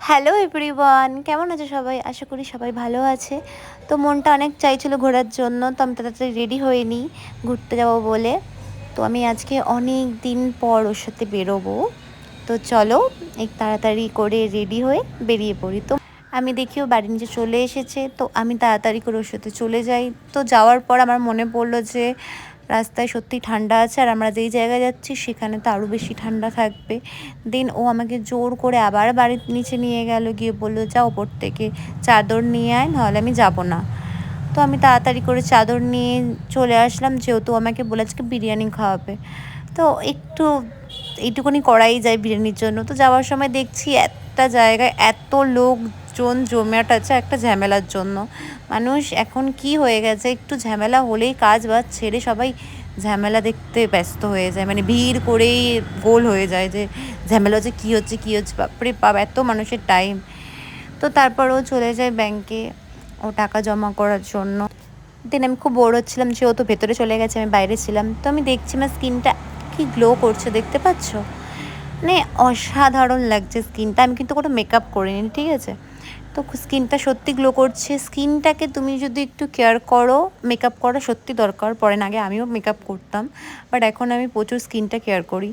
Hello everyone, কেমন আছে সবাই? আশা করি সবাই ভালো আছে। তো মনটা অনেক চাইছিল ঘোরার জন্য, তো আমি তাড়াতাড়ি রেডি হয়ে নিই ঘুরতে যাব বলে। তো আমি আজকে অনেক দিন পর ওর সাথে বেরোবো। তো চলো এই তাড়াতাড়ি করে রেডি হয়ে বেরিয়ে পড়ি। তো আমি দেখিও বাড়ির নিচে চলে এসেছে, তো আমি তাড়াতাড়ি করে ওর সাথে চলে যাই। তো যাওয়ার পর আমার মনে পড়লো যে রাস্তায় সত্যি ঠান্ডা আছে, আর আমরা যেই জায়গায় যাচ্ছি সেখানে তো আরও বেশি ঠান্ডা থাকবে। দেন ও আমাকে জোর করে আবার বাড়ির নিচে নিয়ে গেল, গিয়ে বললো যা ওপর থেকে চাদর নিয়ে আয়, নাহলে আমি যাব না। তো আমি তাড়াতাড়ি করে চাদর নিয়ে চলে আসলাম, যেহেতু আমাকে বলে আজকে বিরিয়ানি খাওয়াবে। তো একটু এইটুকুনি করাই যায় বিরিয়ানির জন্য। তো যাওয়ার সময় দেখছি একটা জায়গায় এত লোকজন জমাট আছে একটা ঝামেলার জন্য। মানুষ এখন কি হয়ে গেছে, একটু ঝামেলা হলেই কাজ বাজ ছেড়ে সবাই ঝামেলা দেখতে ব্যস্ত হয়ে যায়, মানে ভিড় করেই গোল হয়ে যায় যে ঝামেলা হচ্ছে কী হচ্ছে কী হচ্ছে, বাপরে বাপ এত মানুষের টাইম। তো তারপর ও চলে যায় ব্যাংকে ও টাকা জমা করার জন্য। দেন আমি খুব বোর হচ্ছিলাম, যে ও তো ভেতরে চলে গেছে, আমি বাইরে ছিলাম। তো আমি দেখছি আমার স্কিনটা কি গ্লো করছে, দেখতে পাচ্ছ? মানে অসাধারণ লাগছে স্কিনটা। আমি কিন্তু কোনো মেকআপ করিনি, ঠিক আছে? তো স্কিনটা সত্যি গ্লো করছে। স্কিনটাকে তুমি যদি একটু কেয়ার করো, মেকআপ করা সত্যি দরকার পড়ে না। আগে আমিও মেকআপ করতাম, বাট এখন আমি প্রচুর স্কিনটা কেয়ার করি।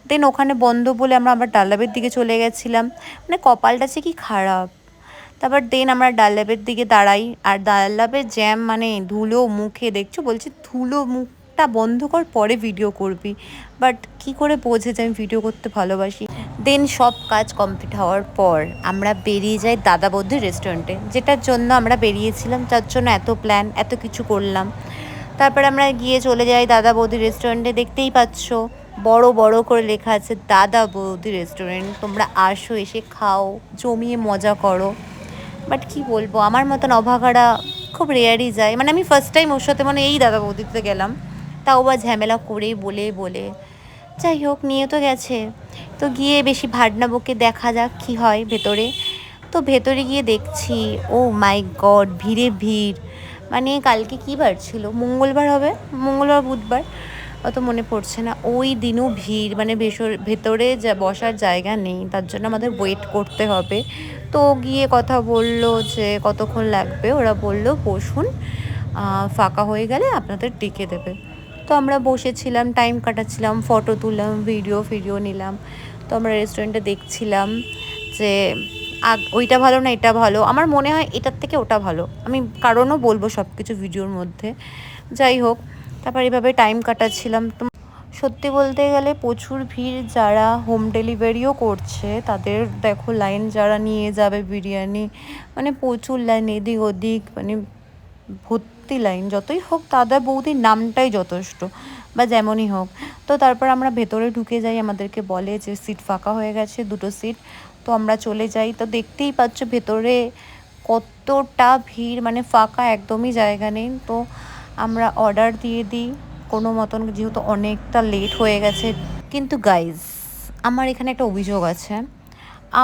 দেন ওখানে বন্ধ বলে আমরা আবার ডাল্লাবের দিকে চলে গেছিলাম। মানে কপালটা যে কি খারাপ। তারপর দেন আমরা ডাল্লাবের দিকে দাঁড়াই, আর ডাল্লাবের জ্যাম মানে ধুলো মুখে, দেখছো? বলছি ধুলো মুখটা বন্ধ কর, পরে ভিডিও করবি। বাট কি করে বোঝে যে আমি ভিডিও করতে ভালোবাসি। দেন সব কাজ কমপ্লিট হওয়ার পর আমরা বেরিয়ে যাই দাদা বৌদির রেস্টুরেন্টে, যেটার জন্য আমরা বেরিয়েছিলাম, যার জন্য এত প্ল্যান এত কিছু করলাম। তারপরে আমরা গিয়ে চলে যাই দাদা বৌদির রেস্টুরেন্টে। দেখতেই পাচ্ছ বড় বড় করে লেখা আছে দাদা বৌদি রেস্টুরেন্ট। তোমরা আসো, এসে খাও, জমিয়ে মজা করো। বাট কি বলবো, আমার মতন অভাগারা খুব রেয়ারই যায়। মানে আমি ফার্স্ট টাইম ওর সাথে মানে এই দাদা বৌদিতে গেলাম, তাও বা ঝামেলা করে বলে বলে। যাই হোক, নিয়ে তো গেছে। তো গিয়ে বেশি ভাড়না বকে দেখা যাক কি হয় ভেতরে। তো ভেতরে গিয়ে দেখছি ও মাই গড, ভিড়ে ভিড়। মানে কালকে কী বার ছিল, মঙ্গলবার হবে, মঙ্গলবার বুধবার অত মনে পড়ছে না। ওই দিনও ভিড়, মানে ভেতরে যা বসার জায়গা নেই, তার জন্য আমাদের ওয়েট করতে হবে। তো গিয়ে কথা বললো যে কতক্ষণ লাগবে, ওরা বললো বসুন, ফাঁকা হয়ে গেলে আপনাদের ডেকে দেবে। তো আমরা বসেছিলাম, টাইম কাটাচ্ছিলাম, ফটো তুললাম, ভিডিও নিলাম। তো আমরা রেস্টুরেন্টে দেখছিলাম যে ওইটা ভালো না এটা ভালো। আমার মনে হয় এটার থেকে ওটা ভালো, আমি কারণও বলবো সব কিছু ভিডিওর মধ্যে। যাই হোক, তারপর এভাবে টাইম কাটাচ্ছিলাম। তো সত্যি বলতে গেলে প্রচুর ভিড়। যারা হোম ডেলিভারিও করছে তাদের দেখো লাইন, যারা নিয়ে যাবে বিরিয়ানি, মানে প্রচুর লাইন, এদিক ওদিক, মানে ভর্তি লাইন। যতই হোক দাদা বৌদির নামটাই যথেষ্ট, বা যেমনই হোক। তো তারপর আমরা ভেতরে ঢুকে যাই, আমাদেরকে বলে যে সিট ফাঁকা হয়ে গেছে, 2টো সিট। তো আমরা চলে যাই। তো দেখতেই পাচ্ছ ভেতরে কতটা ভিড়, মানে ফাঁকা একদমই জায়গা নেই। তো আমরা অর্ডার দিয়ে দিই কোনো মতন, যেহেতু অনেকটা লেট হয়ে গেছে। কিন্তু গাইজ, আমার এখানে একটা অভিযোগ আছে।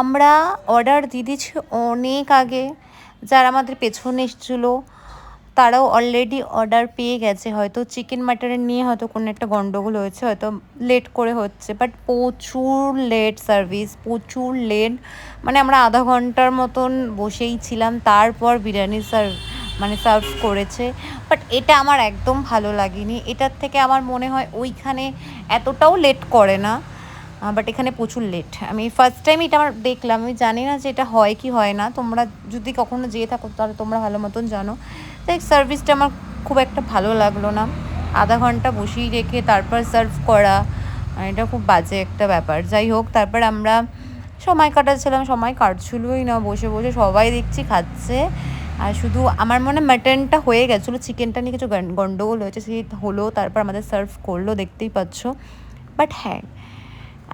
আমরা অর্ডার দিয়ে দিচ্ছি অনেক আগে। যারা আমাদের পেছনে এসেছিলো তারাও অলরেডি অর্ডার পেয়ে গেছে। হয়তো চিকেন মাটনের নিয়ে হয়তো কোনো একটা গন্ডগোল হয়েছে, হয়তো লেট করে হচ্ছে, বাট প্রচুর লেট সার্ভিস, প্রচুর লেট। মানে আমরা আধা ঘন্টার মতন বসেই ছিলাম, তারপর বিরিয়ানি সার্ভ করেছে। বাট এটা আমার একদম ভালো লাগেনি। এটার থেকে আমার মনে হয় ওইখানে এতটাও লেট করে না, বাট এখানে প্রচুর লেট। আমি ফার্স্ট টাইম এটা আমার দেখলাম, আমি জানি না যে এটা হয় কি হয় না। তোমরা যদি কখনো যেয়ে থাকো তাহলে তোমরা ভালো মতন জানো। তাই সার্ভিসটা আমার খুব একটা ভালো লাগলো না। আধা ঘন্টা বসিয়ে রেখে তারপর সার্ভ করা, এটা খুব বাজে একটা ব্যাপার। যাই হোক, তারপর আমরা সময় কাটাচ্ছিলাম, সময় কাটছিলই না, বসে বসে সবাই দেখছি খাচ্ছে। আর শুধু আমার মনে মাটনটা হয়ে গেছিলো, চিকেনটা নিয়ে কিছু গন্ডগোল হয়েছে, সেই হলো। তারপর আমাদের সার্ভ করলো, দেখতেই পাচ্ছ। বাট হ্যাঁ,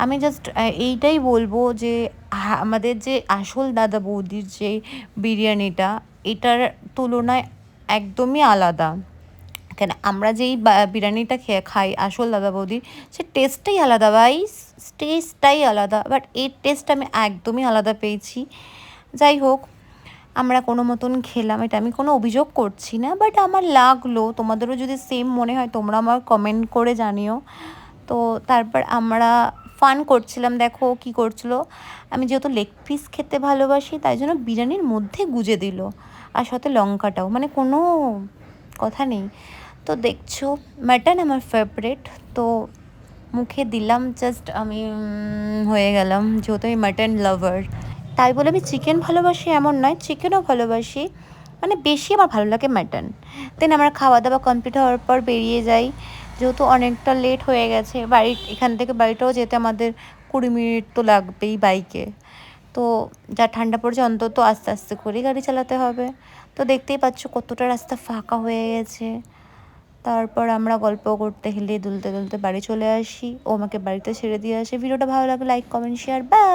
আমি জাস্ট এইটাই বলবো যে আমাদের যে আসল দাদা বৌদির যে বিরিয়ানিটা, এটার তুলনায় একদমই আলাদা। কেন আমরা যেই বিরিয়ানিটা খাই আসল দাদা বৌদির, সে টেস্টটাই আলাদা ভাই, টেস্টটাই আলাদা। বাট এর টেস্ট আমি একদমই আলাদা পেয়েছি। যাই হোক, আমরা কোনো মতন খেলাম, এটা আমি কোনো অভিযোগ করছি না, বাট আমার লাগলো। তোমাদেরও যদি সেম মনে হয় তোমরা আমার কমেন্ট করে জানিও। তো তারপর আমরা ফান করছিলাম। দেখো কি করছিল, আমি যেহেতু লেগ পিস খেতে ভালোবাসি তাই জন্য বিরিয়ানির মধ্যে গুজে দিল, আর সাথে লঙ্কাটাও, মানে কোনো কথা নেই। তো দেখছো মাটন আমার ফেভারিট, তো মুখে দিলাম জাস্ট, আমি হয়ে গেলাম, যেহেতু আমি মাটন লাভার। তাই বলে আমি চিকেন ভালোবাসি এমন নয়, চিকেনও ভালোবাসি, মানে বেশি আমার ভালো লাগে মাটন। দেন আমার খাওয়া দাওয়া কমপ্লিট হওয়ার পর বেরিয়ে যাই, যেহেতু অনেকটা লেট হয়ে গেছে। এখান থেকে বাড়িটাও যেতে আমাদের 20 মিনিট তো লাগবেই বাইকে। তো যা ঠান্ডা পড়ছে, অন্তত আস্তে আস্তে করেই গাড়ি চালাতে হবে। তো দেখতেই পাচ্ছ কতটা রাস্তা ফাঁকা হয়ে গেছে। তারপর আমরা গল্প করতে হেলে দুলতে দুলতে বাড়ি চলে আসি, ও আমাকে বাড়িতে ছেড়ে দিয়ে আসে। ভিডিওটা ভালো লাগে লাইক কমেন্ট শেয়ার, বাই।